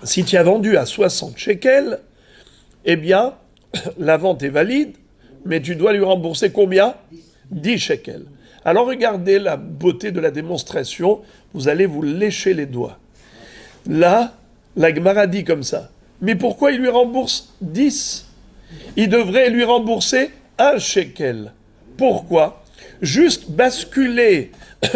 si tu as vendu à 60 shekels, eh bien, la vente est valide, mais tu dois lui rembourser combien? 10 shekels. Alors regardez la beauté de la démonstration, vous allez vous lécher les doigts. Là, la Gemara dit comme ça. Mais pourquoi il lui rembourse 10? Il devrait lui rembourser 1 shekel. Pourquoi? Juste basculer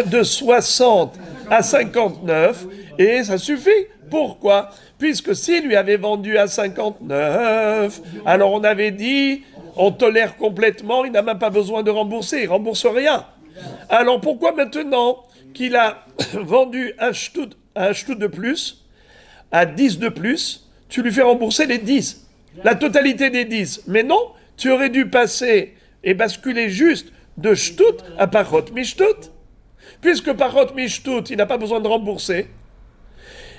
de 60 à 59 et ça suffit. Pourquoi? Puisque s'il lui avait vendu à 59, alors on avait dit, on tolère complètement, il n'a même pas besoin de rembourser, il ne rembourse rien. Alors pourquoi maintenant qu'il a vendu un shtut de plus, à 10 de plus, tu lui fais rembourser les 10, la totalité des 10? Mais non, tu aurais dû passer et basculer juste de shtut à parot mishtut. Puisque parot mishtout, il n'a pas besoin de rembourser,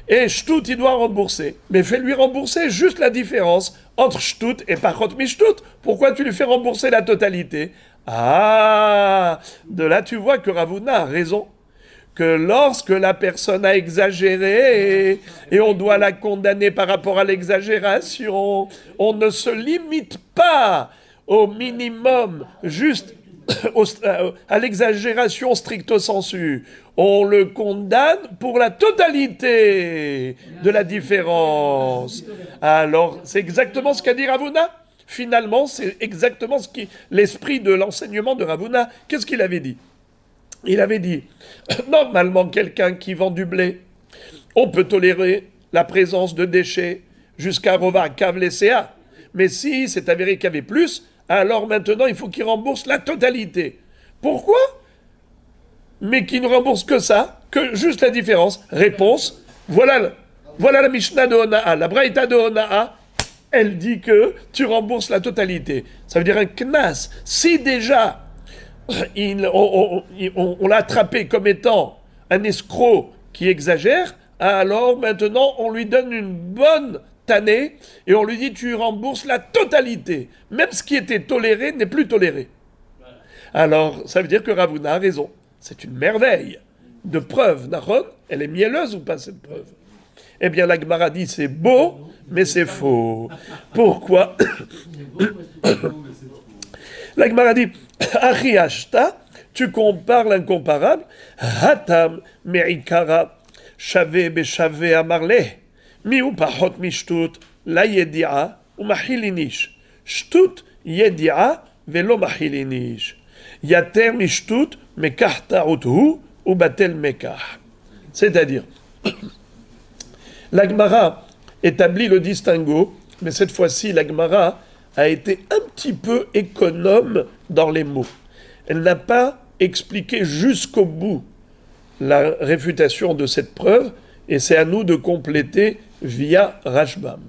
et shtout, il doit rembourser. Mais fais-lui rembourser juste la différence entre shtout et parot mishtout. Pourquoi tu lui fais rembourser la totalité? Ah, de là tu vois que Ravuna a raison. Que lorsque la personne a exagéré et on doit la condamner par rapport à l'exagération, on ne se limite pas au minimum, juste à l'exagération stricto sensu. On le condamne pour la totalité de la différence. Alors, c'est exactement ce qu'a dit Ravuna. Finalement, c'est exactement l'esprit de l'enseignement de Ravuna. Qu'est-ce qu'il avait dit? Il avait dit, normalement, quelqu'un qui vend du blé, on peut tolérer la présence de déchets jusqu'à Rova, Cave, les CA. Mais si c'est avéré qu'il y avait plus, alors maintenant, il faut qu'il rembourse la totalité. Pourquoi? Mais qu'il ne rembourse que ça, que juste la différence. Réponse, voilà la Mishnah de Hona'a, la Braïta de Hona'a, elle dit que tu rembourses la totalité. Ça veut dire un knas. Si déjà on l'a attrapé comme étant un escroc qui exagère, alors maintenant on lui donne une bonne tannée et on lui dit tu rembourses la totalité. Même ce qui était toléré n'est plus toléré. Alors ça veut dire que Ravuna a raison. C'est une merveille de preuve. Nahon, elle est mielleuse ou pas cette preuve? Eh bien la Gemara dit c'est beau, mais c'est faux. Pourquoi? La Gemara dit Achi Ashta, tu compares l'incomparable. Hatam me'ikara shave beshave amarle. Miu pachot mishtut la yedi'a ou mahilinish. Shtut yedi'a velo mahilinish. Yater mishtut mekah ta'uthu ou batel mekah. C'est-à-dire, la Gemara établit le distinguo, mais cette fois-ci, la Gemara a été un petit peu économe dans les mots. Elle n'a pas expliqué jusqu'au bout la réfutation de cette preuve, et c'est à nous de compléter via Rashbam.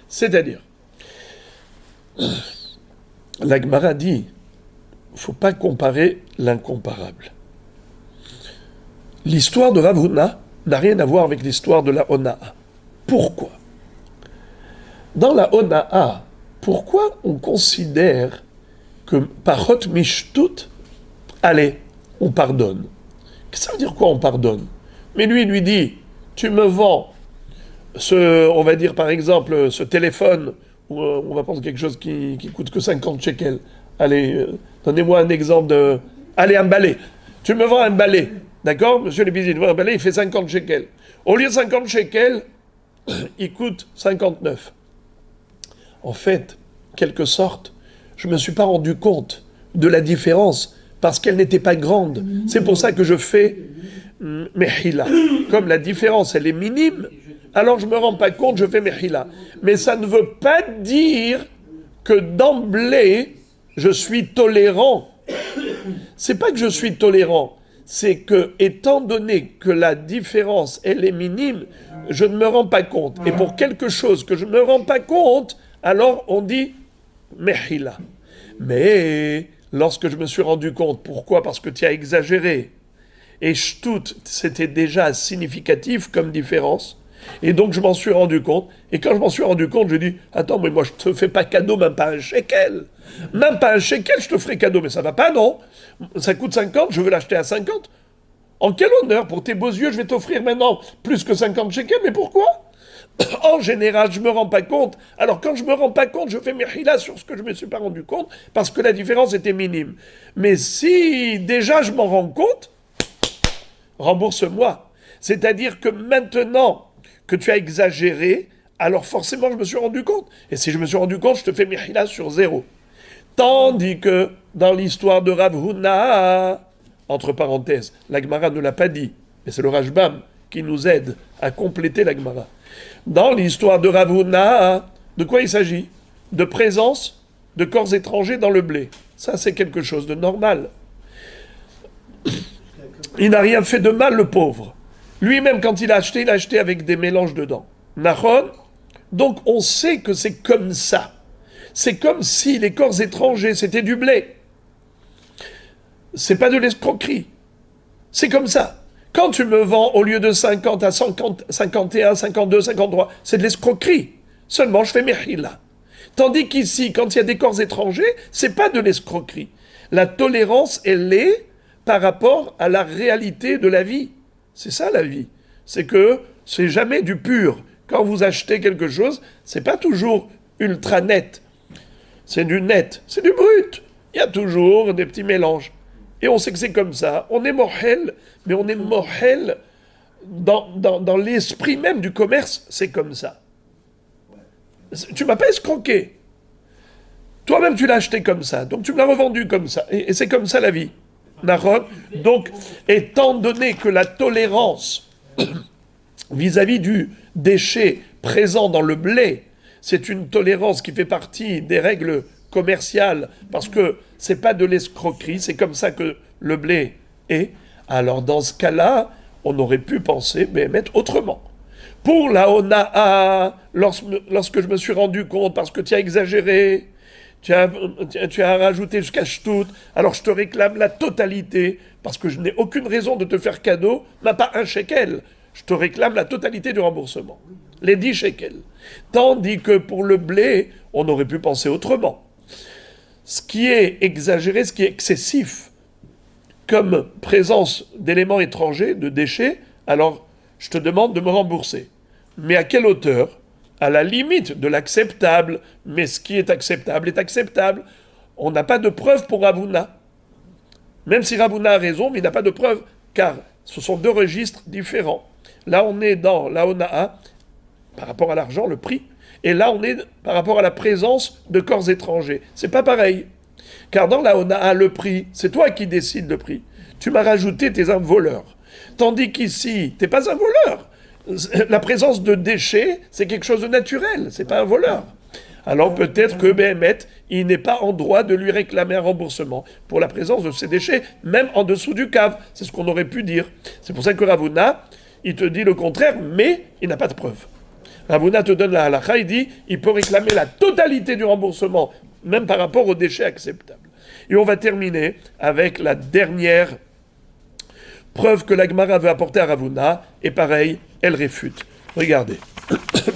C'est-à-dire, la Gemara dit, il ne faut pas comparer l'incomparable. L'histoire de Ravuna n'a rien à voir avec l'histoire de la Hona'a. Pourquoi? Dans la Hona'a, pourquoi on considère que parot mishtut, allez, on pardonne? Ça veut dire quoi on pardonne? Mais lui, il lui dit, tu me vends on va dire par exemple, ce téléphone, où on va prendre quelque chose qui coûte que 50 shekels. Allez, donnez-moi un exemple de... Allez, un balai. Tu me vends un balai. D'accord? Monsieur l'épicier, un balai, il fait 50 shekels. Au lieu de 50 shekels, il coûte 59. En fait, quelque sorte, je ne me suis pas rendu compte de la différence parce qu'elle n'était pas grande. C'est pour ça que je fais mehila. Comme la différence, elle est minime, alors je ne me rends pas compte, je fais mehila. Mais ça ne veut pas dire que d'emblée, je suis tolérant. C'est pas que je suis tolérant, c'est que, étant donné que la différence, elle est minime, je ne me rends pas compte. Et pour quelque chose que je ne me rends pas compte, alors on dit mehila. Mais lorsque je me suis rendu compte, pourquoi? Parce que tu as exagéré. Et shtut, c'était déjà significatif comme différence. Et donc je m'en suis rendu compte. Et quand je m'en suis rendu compte, je dis, attends, mais moi je te fais pas cadeau, même pas un shekel. Même pas un shekel, je te ferai cadeau. Mais ça va pas, non? Ça coûte 50, je veux l'acheter à 50. En quel honneur? Pour tes beaux yeux, je vais t'offrir maintenant plus que 50 shekels. Mais pourquoi? En général, je ne me rends pas compte. Alors, quand je ne me rends pas compte, je fais mehila sur ce que je ne me suis pas rendu compte parce que la différence était minime. Mais si déjà je m'en rends compte, rembourse-moi. C'est-à-dire que maintenant que tu as exagéré, alors forcément je me suis rendu compte. Et si je me suis rendu compte, je te fais mehila sur 0. Tandis que dans l'histoire de Rav Huna, entre parenthèses, la Gemara ne l'a pas dit, mais c'est le Rashbam qui nous aide à compléter la Gemara. Dans l'histoire de Rav Huna, de quoi il s'agit? De présence de corps étrangers dans le blé. Ça, c'est quelque chose de normal. Il n'a rien fait de mal, le pauvre. Lui-même, quand il a acheté avec des mélanges dedans. Nahon. Donc, on sait que c'est comme ça. C'est comme si les corps étrangers, c'était du blé. C'est pas de l'escroquerie. C'est comme ça. Quand tu me vends au lieu de 50 à 50, 51, 52, 53, c'est de l'escroquerie. Seulement, je fais mehila. Tandis qu'ici, quand il y a des corps étrangers, c'est pas de l'escroquerie. La tolérance, elle est par rapport à la réalité de la vie. C'est ça la vie. C'est que c'est jamais du pur. Quand vous achetez quelque chose, c'est pas toujours ultra net. C'est du net, c'est du brut. Il y a toujours des petits mélanges. Et on sait que c'est comme ça. On est mohel, mais on est mohel dans l'esprit même du commerce, c'est comme ça. Tu m'as pas escroqué. Toi-même, tu l'as acheté comme ça. Donc, tu me l'as revendu comme ça. Et c'est comme ça la vie. D'accord ? Donc, étant donné que la tolérance vis-à-vis du déchet présent dans le blé, c'est une tolérance qui fait partie des règles commerciales, parce que c'est pas de l'escroquerie, c'est comme ça que le blé est. Alors, dans ce cas-là, on aurait pu penser, mais mettre autrement. Pour la Onaa, lorsque je me suis rendu compte, parce que tu as exagéré, tu as rajouté jusqu'à Shtout, alors je te réclame la totalité, parce que je n'ai aucune raison de te faire cadeau, n'a pas un shekel. Je te réclame la totalité du remboursement, les 10 shekels. Tandis que pour le blé, on aurait pu penser autrement. Ce qui est exagéré, ce qui est excessif, comme présence d'éléments étrangers, de déchets, alors je te demande de me rembourser. Mais à quelle hauteur ? À la limite de l'acceptable, mais ce qui est acceptable est acceptable. On n'a pas de preuve pour Ravuna. Même si Ravuna a raison, mais il n'a pas de preuve, car ce sont deux registres différents. Là, on est dans la Onaa, par rapport à l'argent, le prix, et là, on est par rapport à la présence de corps étrangers. C'est pas pareil. Car dans la Onaa, le prix, c'est toi qui décides le prix. Tu m'as rajouté, t'es un voleur. Tandis qu'ici, t'es pas un voleur. La présence de déchets, c'est quelque chose de naturel, c'est pas un voleur. Alors peut-être que Béhémet, il n'est pas en droit de lui réclamer un remboursement pour la présence de ces déchets, même en dessous du cave. C'est ce qu'on aurait pu dire. C'est pour ça que Ravuna, il te dit le contraire, mais il n'a pas de preuve. Ravuna te donne la halakha, il dit, il peut réclamer la totalité du remboursement, même par rapport aux déchets acceptables. Et on va terminer avec la dernière preuve que la Gemara veut apporter à Ravuna, et pareil, elle réfute. Regardez.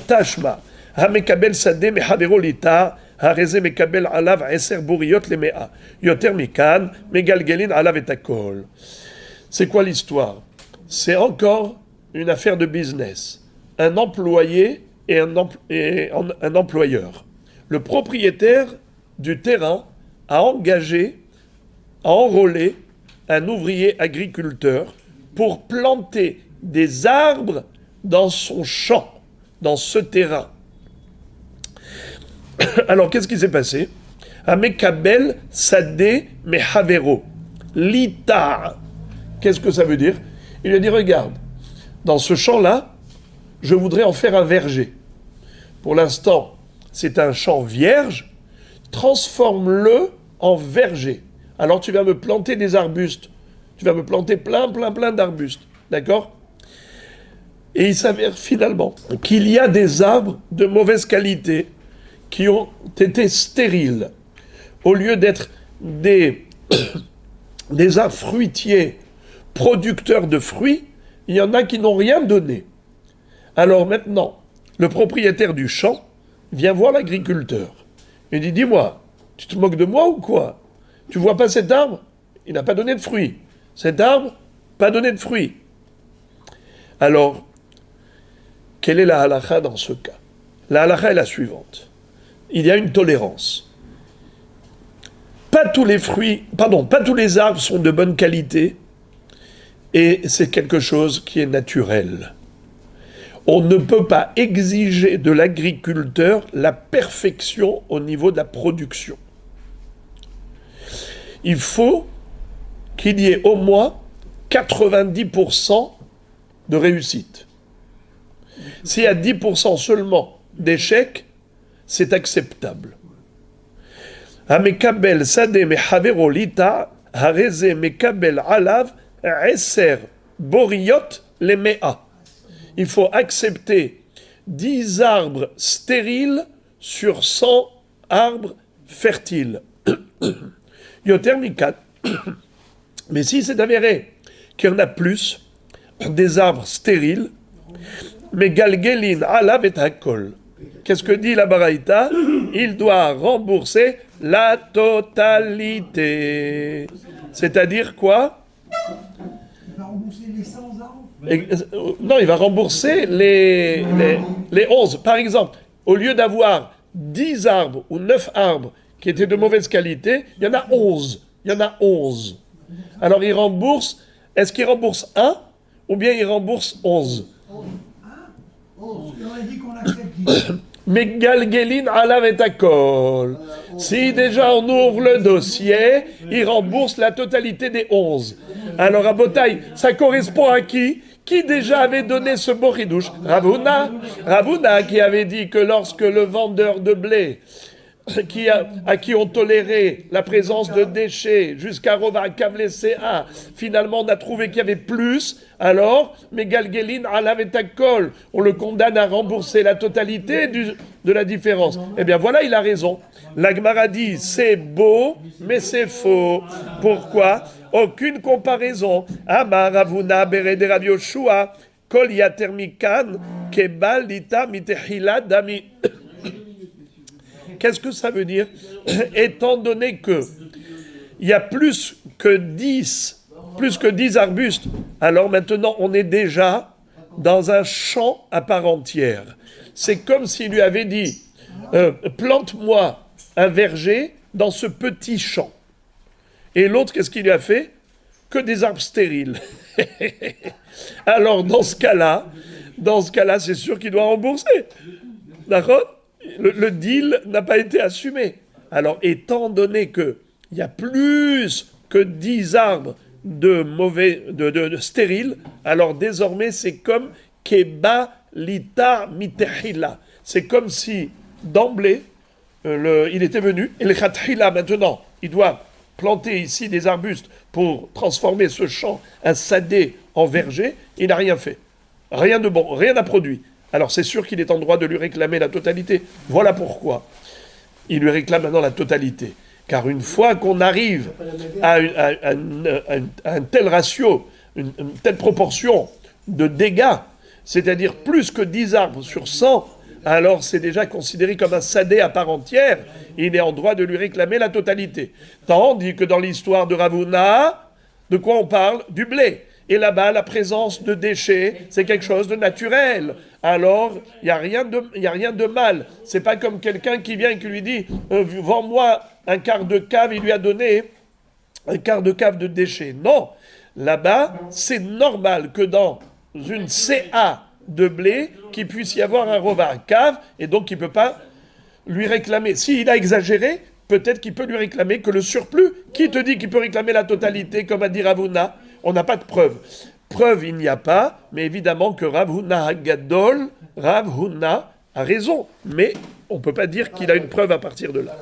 Tashma. Hamekabel sadeh mehavero lita, hareze mekabel alav eser bouriot lemea. Yoter mikan, megalgelin alav et akol. C'est quoi l'histoire ? C'est encore une affaire de business. Un employé et un employeur. Le propriétaire du terrain a engagé, a enrôlé un ouvrier agriculteur pour planter des arbres dans son champ, dans ce terrain. Alors, qu'est-ce qui s'est passé ? Amekabel sadeh mehavero. Lita. Qu'est-ce que ça veut dire ? Il lui a dit, regarde, dans ce champ-là, je voudrais en faire un verger. Pour l'instant, c'est un champ vierge, transforme-le en verger. Alors tu vas me planter des arbustes. Tu vas me planter plein d'arbustes. D'accord ? Et il s'avère finalement qu'il y a des arbres de mauvaise qualité qui ont été stériles. Au lieu d'être des arbres fruitiers, producteurs de fruits, il y en a qui n'ont rien donné. Alors maintenant, le propriétaire du champ vient voir l'agriculteur. Il dit, dis-moi, tu te moques de moi ou quoi ? Tu vois pas cet arbre ? Il n'a pas donné de fruits. Cet arbre, pas donné de fruits. Alors, quelle est la halakha dans ce cas ? La halakha est la suivante. Il y a une tolérance. Pas tous les arbres sont de bonne qualité, et c'est quelque chose qui est naturel. On ne peut pas exiger de l'agriculteur la perfection au niveau de la production. Il faut qu'il y ait au moins 90% de réussite. S'il y a 10% seulement d'échecs, c'est acceptable. Amekabel sadeh mehavero lita, hareze mekabel alav, eser boriot lemea. Il faut accepter 10 arbres stériles sur 100 arbres fertiles. Yoter mikat. Mais si c'est avéré qu'il y en a plus, des arbres stériles, mais galgelin alav et hakol. Qu'est-ce que dit la Baraïta? Il doit rembourser la totalité. C'est-à-dire quoi? Il va rembourser les 100 arbres? Non, il va rembourser les 11. Par exemple, au lieu d'avoir 10 arbres ou 9 arbres qui étaient de mauvaise qualité, il y en a 11. Il y en a 11. Alors il rembourse, est-ce qu'il rembourse 1 ou bien il rembourse 11? On aurait dit qu'on accepte 10. Mais Galgelin alav et hakol. Si déjà on ouvre le dossier, il rembourse la totalité des 11. Alors à Botaï, ça correspond à qui? Qui déjà avait donné ce beau ridouche? Ravuna qui avait dit que lorsque le vendeur de blé, à qui on toléré la présence de déchets jusqu'à Rova Kavle CA, finalement on a trouvé qu'il y avait plus, alors, mais Galgelin alav et hakol, on le condamne à rembourser la totalité de la différence. Eh bien voilà, il a raison. La Gemara dit, c'est beau, mais c'est faux. Pourquoi? Aucune comparaison. Amar Ravuna Berede Rav Yoshua, Kol Yater Mikan, Kebal Dita Mitehila Dami. Qu'est-ce que ça veut dire? Étant donné que il y a plus que 10 arbustes, alors maintenant on est déjà dans un champ à part entière. C'est comme s'il lui avait dit, plante-moi un verger dans ce petit champ. Et l'autre, qu'est-ce qu'il lui a fait? Que des arbres stériles. Alors dans ce cas-là, c'est sûr qu'il doit rembourser. D'accord? Le deal n'a pas été assumé. Alors, étant donné qu'il y a plus que 10 arbres de stériles, alors désormais, c'est comme Keba Lita Mitehila. C'est comme si, d'emblée, il était venu, et le Khatila, maintenant, il doit planter ici des arbustes pour transformer ce champ, un sadé, en verger. Il n'a rien fait. Rien de bon, rien n'a produit. Alors c'est sûr qu'il est en droit de lui réclamer la totalité. Voilà pourquoi il lui réclame maintenant la totalité. Car une fois qu'on arrive à un tel ratio, une telle proportion de dégâts, c'est-à-dire plus que 10 arbres sur 100, alors c'est déjà considéré comme un sadé à part entière, il est en droit de lui réclamer la totalité. Tandis que dans l'histoire de Ravuna, de quoi on parle? Du blé. Et là-bas, la présence de déchets, c'est quelque chose de naturel. Alors, il n'y a rien de mal. C'est pas comme quelqu'un qui vient et qui lui dit vends-moi un quart de cave, il lui a donné un quart de cave de déchets. Non, là-bas, c'est normal que dans une CA de blé, qu'il puisse y avoir un rova cave, et donc il ne peut pas lui réclamer. S'il a exagéré, peut-être qu'il peut lui réclamer que le surplus. Qui te dit qu'il peut réclamer la totalité, comme a dit Ravuna? On n'a pas de preuve. Preuve, il n'y a pas, mais évidemment que Rav Huna Gadol, Rav Huna a raison. Mais on ne peut pas dire qu'il a une preuve à partir de là.